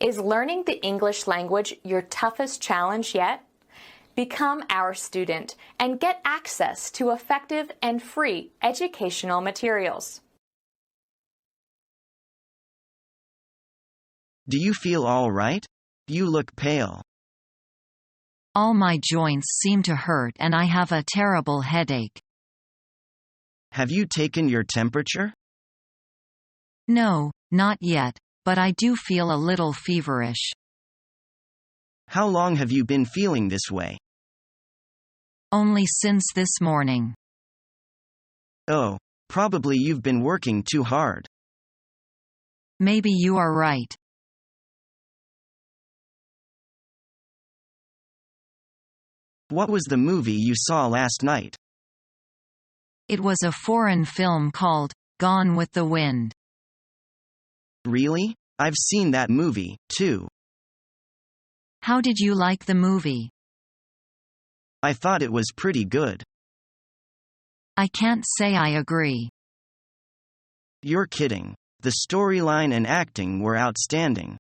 Is learning the English language your toughest challenge yet? Become our student and get access to effective and free educational materials. Do you feel all right? You look pale. All my joints seem to hurt and I have a terrible headache. Have you taken your temperature? No, not yet, but I do feel a little feverish. How long have you been feeling this way? Only since this morning. Oh, probably you've been working too hard. Maybe you are right. What was the movie you saw last night? It was a foreign film called Gone with the Wind. Really? I've seen that movie, too. How did you like the movie? I thought it was pretty good. I can't say I agree. You're kidding. The storyline and acting were outstanding.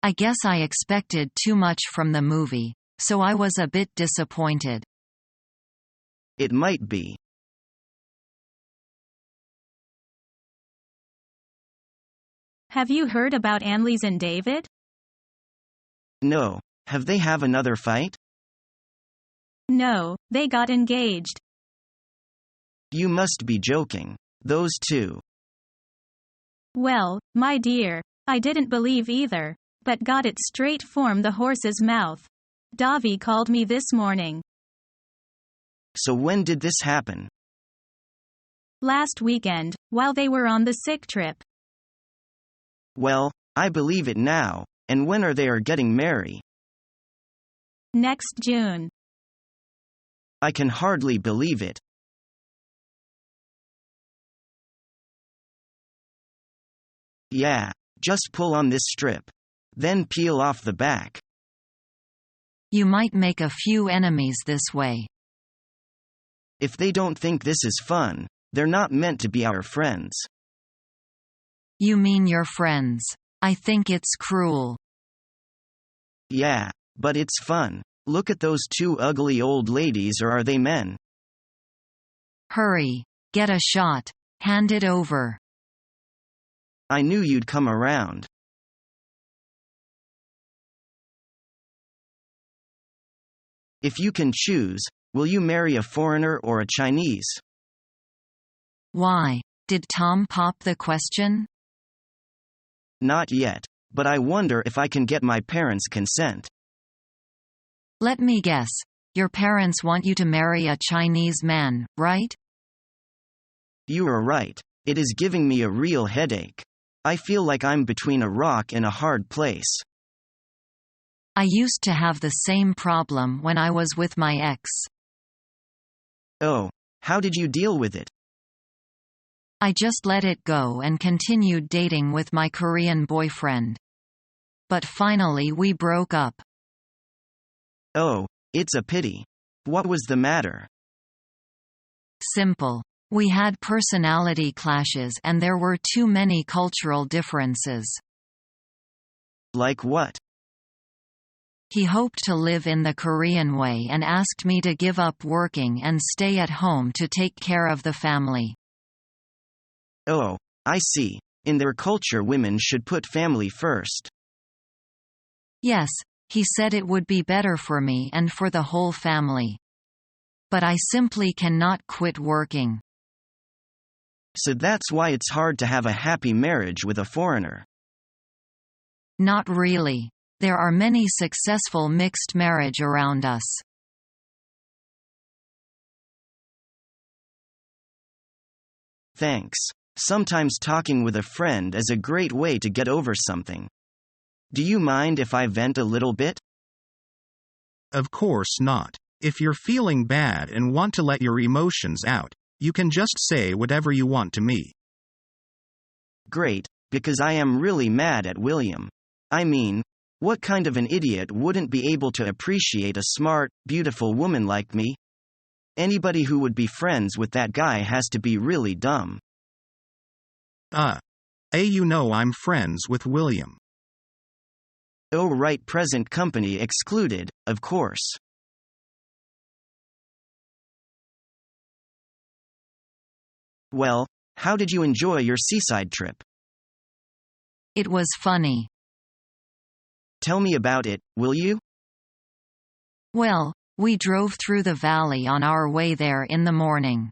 I guess I expected too much from the movie, so I was a bit disappointed. It might be. Have you heard about Anneliese and David? No. Have they have another fight? No, they got engaged. You must be joking. Those two. Well, my dear, I didn't believe either, but got it straight from the horse's mouth. Davi called me this morning. So when did this happen? Last weekend, while they were on the sick trip. Well, I believe it now. And when are they getting married? Next June. I can hardly believe it. Yeah, just pull on this strip. Then peel off the back. You might make a few enemies this way. If they don't think this is fun, they're not meant to be our friends. You mean your friends. I think it's cruel. Yeah, but it's fun. Look at those two ugly old ladies, or are they men? Hurry. Get a shot. Hand it over. I knew you'd come around. If you can choose, will you marry a foreigner or a Chinese? Why? Did Tom pop the question? Not yet, but I wonder if I can get my parents' consent. Let me guess. Your parents want you to marry a Chinese man, right? You are right. It is giving me a real headache. I feel like I'm between a rock and a hard place. I used to have the same problem when I was with my ex. Oh, how did you deal with it? I just let it go and continued dating with my Korean boyfriend. But finally we broke up. Oh, it's a pity. What was the matter? Simple. We had personality clashes and there were too many cultural differences. Like what? He hoped to live in the Korean way and asked me to give up working and stay at home to take care of the family. Oh, I see. In their culture, women should put family first. Yes, he said it would be better for me and for the whole family. But I simply cannot quit working. So that's why it's hard to have a happy marriage with a foreigner. Not really. There are many successful mixed marriage around us. Thanks. Sometimes talking with a friend is a great way to get over something. Do you mind if I vent a little bit? Of course not. If you're feeling bad and want to let your emotions out, you can just say whatever you want to me. Great, because I am really mad at William. I mean, what kind of an idiot wouldn't be able to appreciate a smart, beautiful woman like me? Anybody who would be friends with that guy has to be really dumb. You know I'm friends with William. Oh, right, present company excluded, of course. Well, how did you enjoy your seaside trip? It was funny. Tell me about it, will you? Well, we drove through the valley on our way there in the morning.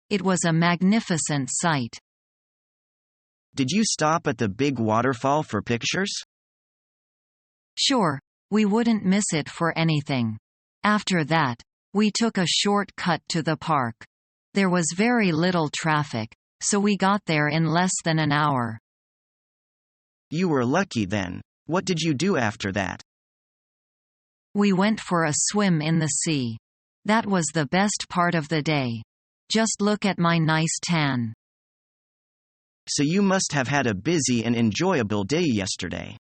It was a magnificent sight. Did you stop at the big waterfall for pictures? Sure, we wouldn't miss it for anything. After that, we took a short cut to the park. There was very little traffic, so we got there in less than an hour. You were lucky then. What did you do after that? We went for a swim in the sea. That was the best part of the day. Just look at my nice tan. So you must have had a busy and enjoyable day yesterday.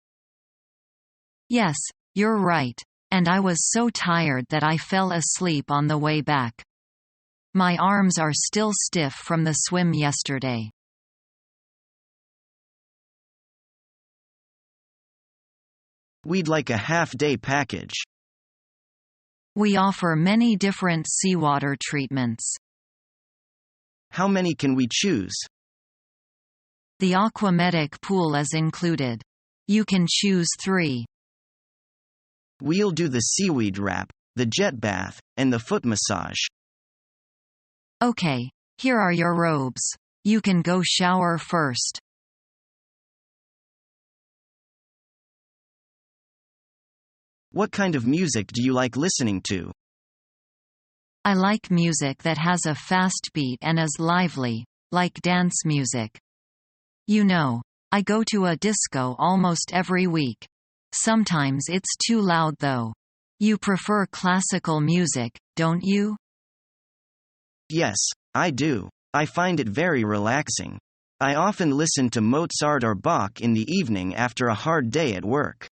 Yes, you're right. And I was so tired that I fell asleep on the way back. My arms are still stiff from the swim yesterday. We'd like a half-day package. We offer many different seawater treatments. How many can we choose? The Aquametic pool is included. You can choose 3. We'll do the seaweed wrap, the jet bath, and the foot massage. Okay, here are your robes. You can go shower first. What kind of music do you like listening to? I like music that has a fast beat and is lively, like dance music. You know, I go to a disco almost every week. Sometimes it's too loud though. You prefer classical music, don't you? Yes, I do. I find it very relaxing. I often listen to Mozart or Bach in the evening after a hard day at work.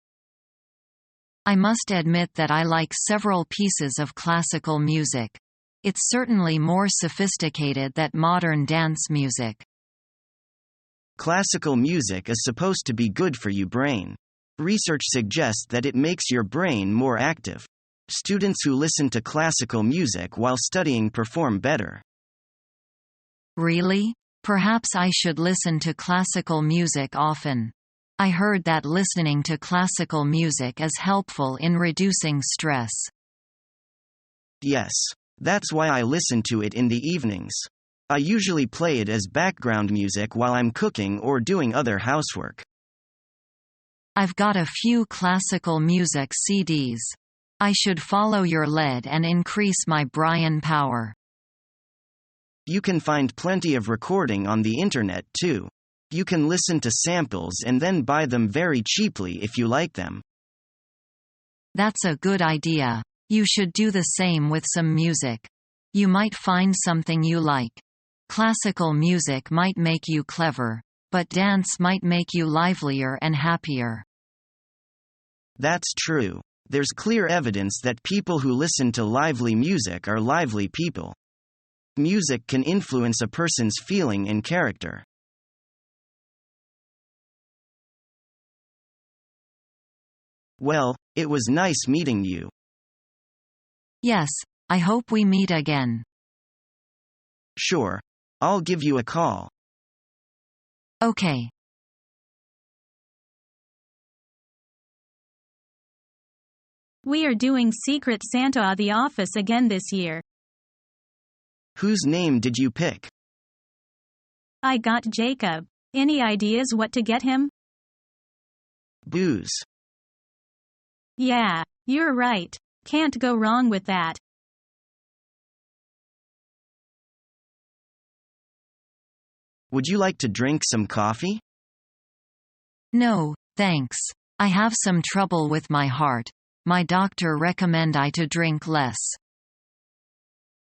I must admit that I like several pieces of classical music. It's certainly more sophisticated than modern dance music. Classical music is supposed to be good for your brain. Research suggests that it makes your brain more active. Students who listen to classical music while studying perform better. Really? Perhaps I should listen to classical music often. I heard that listening to classical music is helpful in reducing stress. Yes. That's why I listen to it in the evenings. I usually play it as background music while I'm cooking or doing other housework. I've got a few classical music CDs. I should follow your lead and increase my Brian power. You can find plenty of recording on the internet too. You can listen to samples and then buy them very cheaply if you like them. That's a good idea. You should do the same with some music. You might find something you like. Classical music might make you clever, but dance might make you livelier and happier. That's true. There's clear evidence that people who listen to lively music are lively people. Music can influence a person's feeling and character. Well, it was nice meeting you. Yes, I hope we meet again. Sure. I'll give you a call. Okay. We are doing Secret Santa at the office again this year. Whose name did you pick? I got Jacob. Any ideas what to get him? Booze. Yeah, you're right. Can't go wrong with that. Would you like to drink some coffee? No, thanks. I have some trouble with my heart. My doctor recommend I to drink less.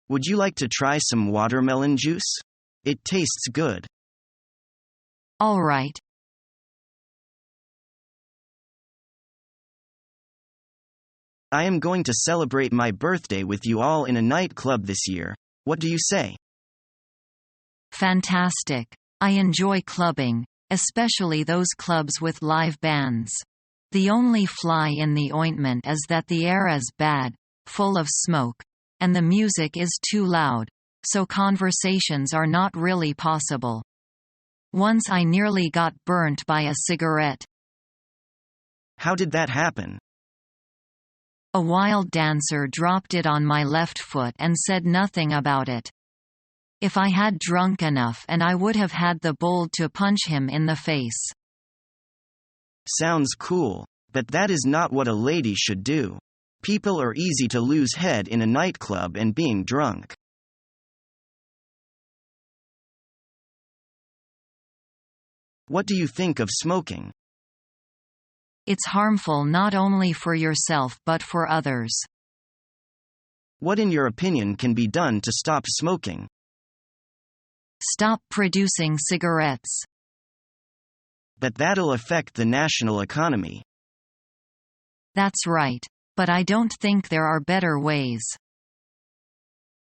Would you like to try some watermelon juice? It tastes good. All right. I am going to celebrate my birthday with you all in a nightclub this year. What do you say? Fantastic. I enjoy clubbing, especially those clubs with live bands. The only fly in the ointment is that the air is bad, full of smoke, and the music is too loud, so conversations are not really possible. Once I nearly got burnt by a cigarette. How did that happen? A wild dancer dropped it on my left foot and said nothing about it. If I had drunk enough, and I would have had the bold to punch him in the face. Sounds cool, but that is not what a lady should do. People are easy to lose head in a nightclub and being drunk. What do you think of smoking? It's harmful not only for yourself but for others. What in your opinion can be done to stop smoking? Stop producing cigarettes. But that'll affect the national economy. That's right. But I don't think there are better ways.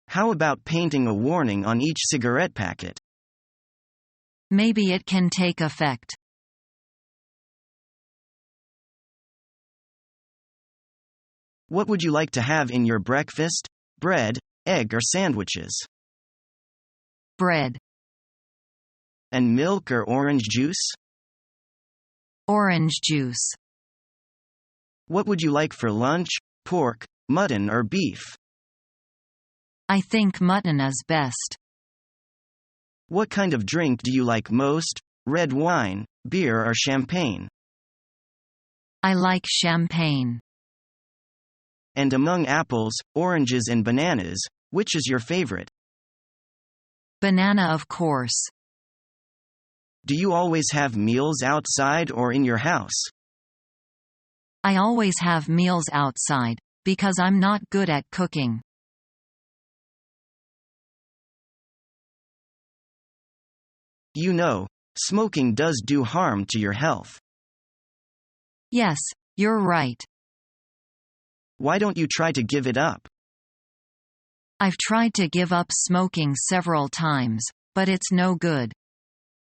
How about painting a warning on each cigarette packet? Maybe it can take effect. What would you like to have in your breakfast? Bread, egg, or sandwiches? Bread. And milk or orange juice? Orange juice. What would you like for lunch? Pork, mutton, or beef? I think mutton is best. What kind of drink do you like most? Red wine, beer, or champagne? I like champagne. And among apples, oranges, and bananas, which is your favorite? Banana, of course. Do you always have meals outside or in your house? I always have meals outside, because I'm not good at cooking. You know, smoking does do harm to your health. Yes, you're right. Why don't you try to give it up? I've tried to give up smoking several times, but it's no good.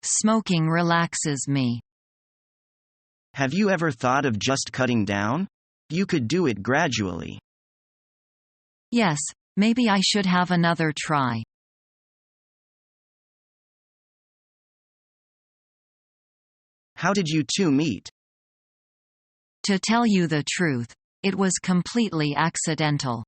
Smoking relaxes me. Have you ever thought of just cutting down? You could do it gradually. Yes, maybe I should have another try. How did you two meet? To tell you the truth, it was completely accidental.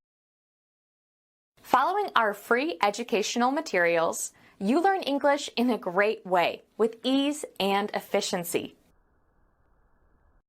Following our free educational materials, you learn English in a great way with ease and efficiency.